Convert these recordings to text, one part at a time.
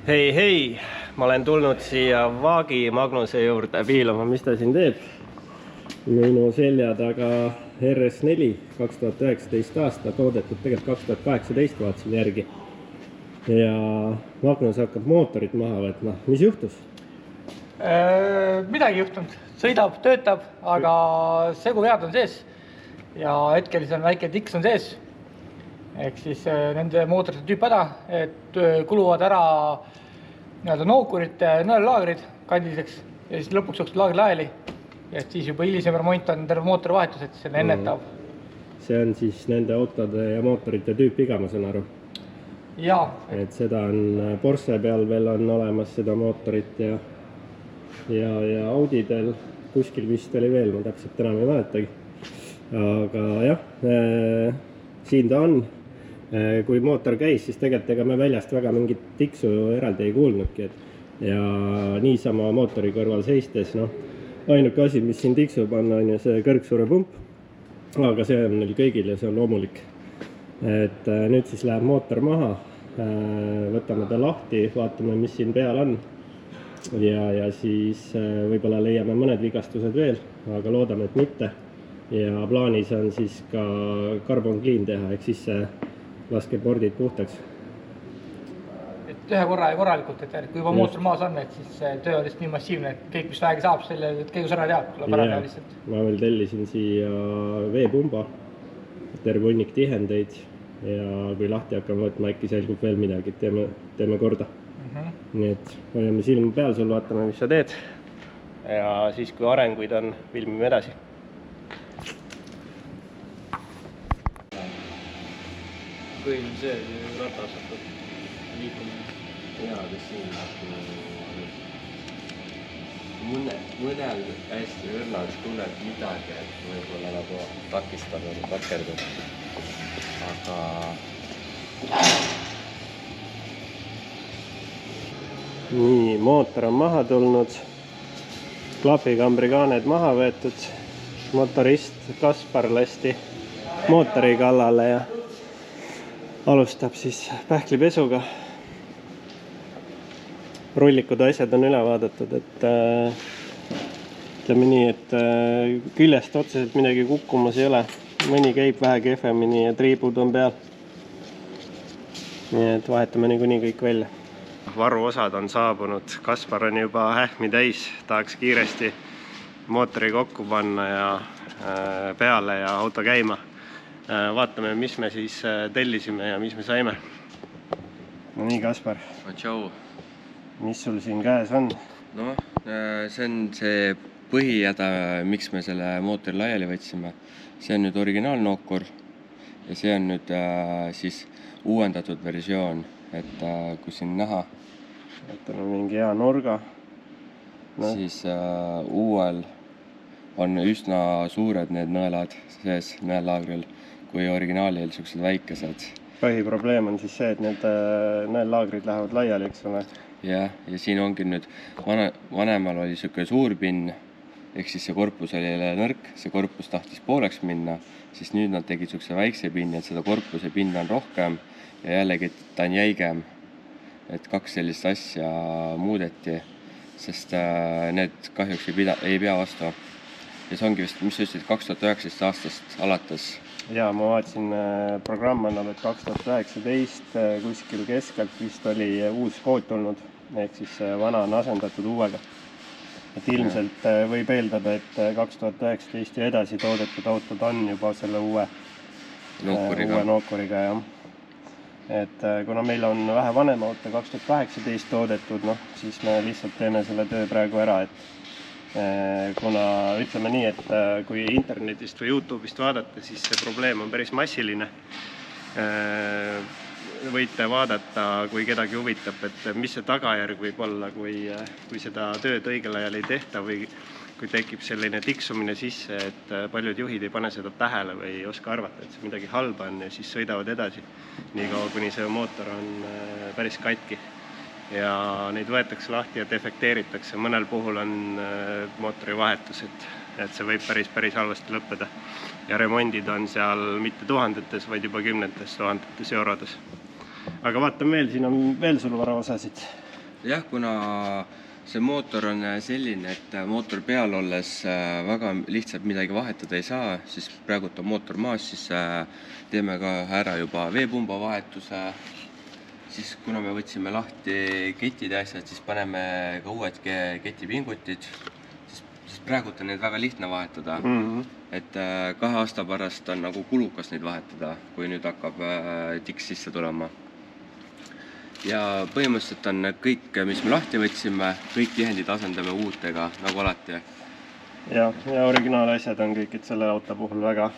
Hei, ma olen tulnud siia Vaagi Magnuse juurde piilama, mis ta siin teeb. Minu selja taga RS4 2019 aasta, toodetud tegelikult 2018, vaatasin järgi. Ja Magnus hakkab mootorit maha võtma. Mis juhtus? Midagi juhtunud, sõidab, töötab, aga seguvead on sees ja hetkel on väike tiks on sees. Ehk siis nende mootorite tüüp häda, et kuluvad ära nookurite nõelalaagrid kandiseks ja siis lõpuks jooksid laagrid laiali. Ja siis juba hilisem remont on terve mootori vahetus, et see on ennetav. See on siis nende autode ja mootorite tüüp iga, ma saan aru. Jaa. Et seda on Porsche peal veel on olemas seda mootorit ja Audidel kuskil vist oli veel, ma täpselt enam ei mäletagi. Aga jah, siin ta on. Kui mootor käis, siis tegelikult ega me väljast väga mingit tiksu eraldi ei kuulnudki. Ja niisama mootori kõrval seistes, ainuke asi, mis siin tiksub on ju see kõrgsuure pump. Aga see on neil kõigil ja see on loomulik. Et nüüd siis läheb mootor maha, võtame ta lahti, vaatame, mis siin peal on. Ja siis võib-olla leiame mõned vigastused veel, aga loodame, et mitte. Ja plaanis on siis ka carbon clean teha, ehk siis laskeb bordid puhtaks. Et ühe korra ja korralikult, et kui juba mootor maas on, et siis töö on lihtsalt nii massiivne, et kõik, mis vähegi saab, selle käigus ära teab, tuleb ära teha lihtsalt. Ma veel tellisin siia veepumba, terve hunnik tihendeid ja kui lahti hakkame võtma, äkki selgub veel midagi, teeme korda. Nii et hoiame silma peal sul, vaatame, mis sa teed. Ja siis, kui arenguid on, filmime edasi. Kõin see ratas hakkab liikuma. Jaa, kes siin mõnel hästi õrnaks tunneb midagi, et võib-olla nagu takistab ja takerdub. Aga nii, mootor on maha tulnud. Klapikambri kaaned maha võetud. Motorist Kaspar lasti mootori kallale ja alustab siis pähklipesuga. Rullikud asjad on üle vaadatud, et ütleme nii, et küljest otseselt midagi kukkumas ei ole. Mõni käib vähe kehvemini ja triibud on peal. Nii et vahetame niikuinii kõik välja. Varuosad on saabunud. Kaspar on juba hähmi täis. Tahaks kiiresti mootori kokku panna ja peale ja auto käima. Vaatame, mis me siis tellisime ja mis me saime. No nii, Kaspar. Tšau. Mis sul siin käes on? No, see on see põhijäda, miks me selle mootori laiali võtsime. See on nüüd originaalnookor ja see on nüüd siis uuendatud versioon, et kui siin näha. Et on mingi hea nurga. Siis uuel on üsna suured need nõelad sees nõellaagril, kui originaalil sellised väikesed. Põhiprobleem on siis see, et need nõellaagrid lähevad laiali, eks ole. Ja siin ongi nüüd, vanemal oli selline suur pinn, ehk siis see korpus oli nõrk, see korpus tahtis pooleks minna, siis nüüd nad tegid selline väikse pinni, et seda korpuse pinna on rohkem ja jällegi ta on jäigem. Et 2 sellist asja muudeti, sest need kahjuks ei pea vastu. Ja see ongi vist, mis sa ütlesid, 2019 aastast alates. Jaa, ma vaatasin programm annab, et 2019 kuskil keskelt vist oli uus kood tulnud, ehk siis vana on asendatud uuega. Et ilmselt võib eeldada, et 2019 ja edasi toodetud autod on juba selle uue nookuriga. Jah. Et kuna meil on vähe vanem auto 2018 toodetud, siis me lihtsalt teeme selle töö praegu ära, et kuna ütleme nii, et kui internetist või YouTube'ist vaadata, siis see probleem on päris massiline. Võite vaadata, kui kedagi huvitab, et mis see tagajärg võib olla, kui seda tööd õigel ajal ei tehta või kui tekib selline tiksumine sisse, et paljud juhid ei pane seda tähele või ei oska arvata, et see midagi halba on ja siis sõidavad edasi. Nii kaua, kuni see mootor on päris katki. Ja neid võetakse lahti ja defekteeritakse. Mõnel puhul on mootori vahetus, et see võib päris halvasti lõppeda. Ja remondid on seal mitte tuhandetes, vaid juba 10 000 eurodes. Aga vaatame veel, siin on veel sul varaosasid. jah, kuna see mootor on selline, et mootor peal olles väga lihtsalt midagi vahetada ei saa, siis praegult on mootor maas, siis teeme ka ära juba veepumba vahetuse. Siis kuna me võtsime lahti ketid ja asjad, siis paneme ka uued ketipingutid. Siis praegult on neid väga lihtne vahetada. Et 2 aasta pärast on nagu kulukas neid vahetada, kui nüüd hakkab tiks sisse tulema. Ja põhimõtteliselt on kõik, mis me lahti võtsime, kõik tihendid asendame uutega, nagu alati. Ja originaalasjad on kõik, et selle auto puhul väga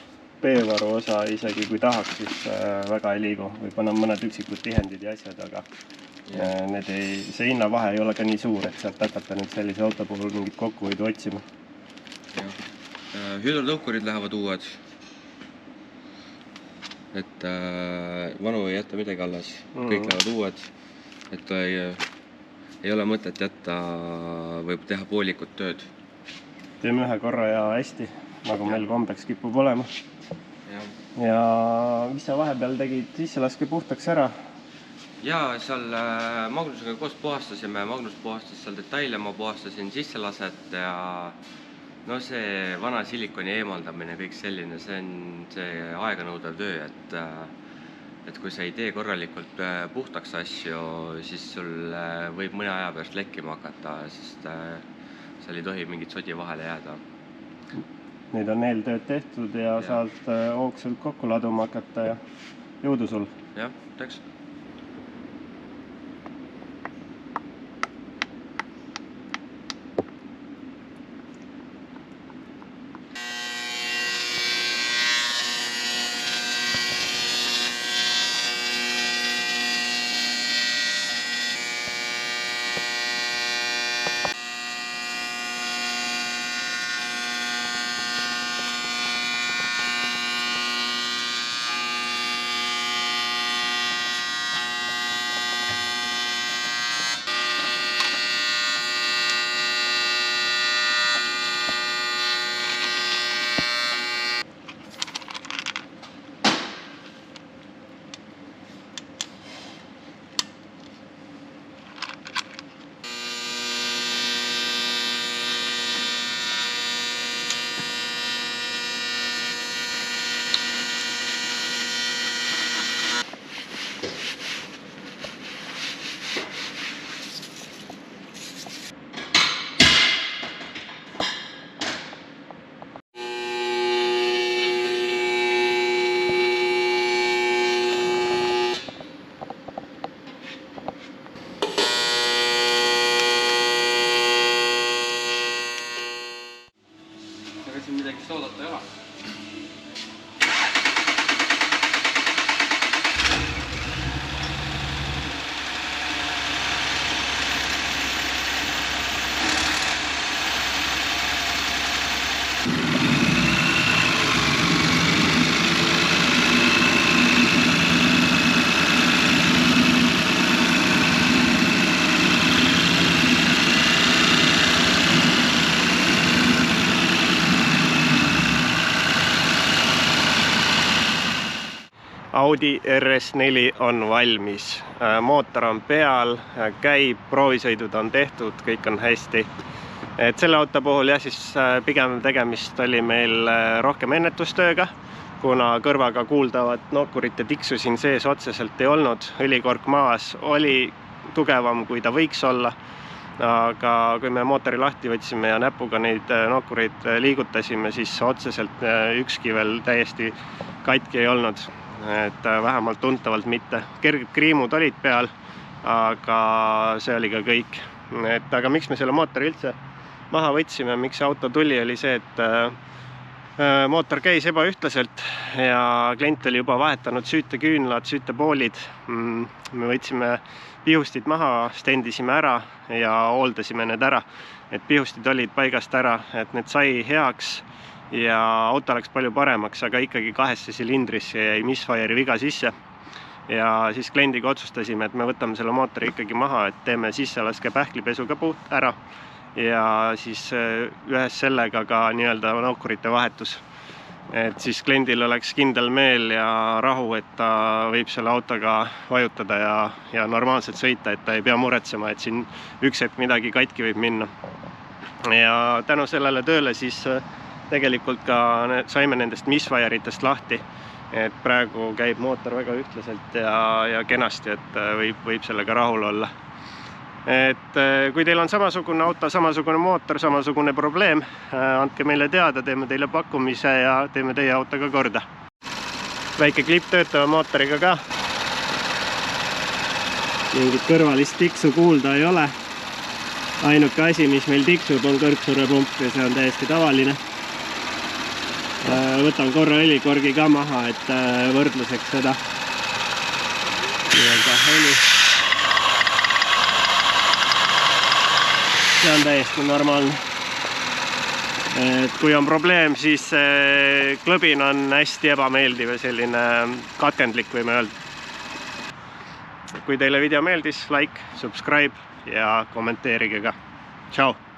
B-varu osa, isegi kui tahaks, siis väga ei liigu. Või panna mõned üksikud tihendid ja asjad, aga see hinnavahe ei ole ka nii suur, et sealt hakata nüüd sellise auto puhul mingit kokkuhoidu otsima. Hüdrotõukurid lähevad uued. Et vanu ei jätta midagi alles, kõik lähevad uued, et ei ole mõtet jätta või teha poolikut tööd. Teeme ühe korra ja hästi, nagu meil kombeks kipub olema. Ja mis sa vahepeal tegid, sisselaske puhtaks ära? Ja seal Magnusega koos puhastasime, Magnus puhastas seal detaile, ma puhastasin sisselaset ja no see vana silikoni eemaldamine, kõik selline, see on see aeganõudev töö, et kui sa ei tee korralikult puhtaks asju, siis sul võib mõne aja pärast lekkima hakata, sest seal ei tohi mingit sodi vahele jääda. Neid on eeltööd tehtud ja saad hoogsalt kokku laduma hakata ja jõudu sul. Jah, teeks. Siin midagi soodata ei ole. Audi RS4 on valmis, mootor on peal, käib, proovisõidud on tehtud, kõik on hästi. Et selle auto puhul siis pigem tegemist oli meil rohkem ennetustööga, kuna kõrvaga kuuldavat nokkurite tiksu siin sees otseselt ei olnud. Õlikork maas oli tugevam, kui ta võiks olla, aga kui me mootori lahti võtsime ja näpuga neid nokkureid liigutasime, siis otseselt ükski veel täiesti katki ei olnud. Et vähemalt tuntavalt mitte. Kerged kriimud olid peal, aga see oli ka kõik. Aga miks me selle mootori üldse maha võtsime, miks auto tuli, oli see, et mootor käis ebaühtlaselt ja klient oli juba vahetanud süüteküünlad, süütepoolid. Me võtsime pihustid maha, stendisime ära ja hooldasime need ära. Et pihustid olid paigast ära, et need sai heaks ja auto läks palju paremaks, aga ikkagi 2 silindrisse jäi misfire'i viga sisse. Ja siis kliendiga otsustasime, et me võtame selle mootori ikkagi maha, et teeme sisselaske pähklipesuga ära ja siis ühes sellega ka nii-öelda nokkurite vahetus. et siis kliendil oleks kindel meel ja rahu, et ta võib selle autoga vajutada ja normaalselt sõita, et ta ei pea muretsema, et siin üks hetk midagi katki võib minna. Ja tänu sellele tööle siis tegelikult ka saime nendest misfire'itest lahti, et praegu käib mootor väga ühtlaselt ja kenasti, et võib sellega rahul olla. Et kui teil on samasugune auto, samasugune mootor, samasugune probleem, andke meile teada, teeme teile pakkumise ja teeme teie autoga korda. Väike klipp töötava mootoriga ka. Mingit kõrvalist tiksu kuulda ei ole. Ainuke asi, mis meil tiksub, on kõrgsurrepump ja see on täiesti tavaline. Võtan korra õlikorgi ka maha, et võrdluseks seda. Nii-öelda õli. See on täiesti normaalne. Et kui on probleem, siis klõbin on hästi ebameeldiv ja selline katkendlik, võime öelda. Kui teile video meeldis, like, subscribe ja kommenteerige ka. Tšau!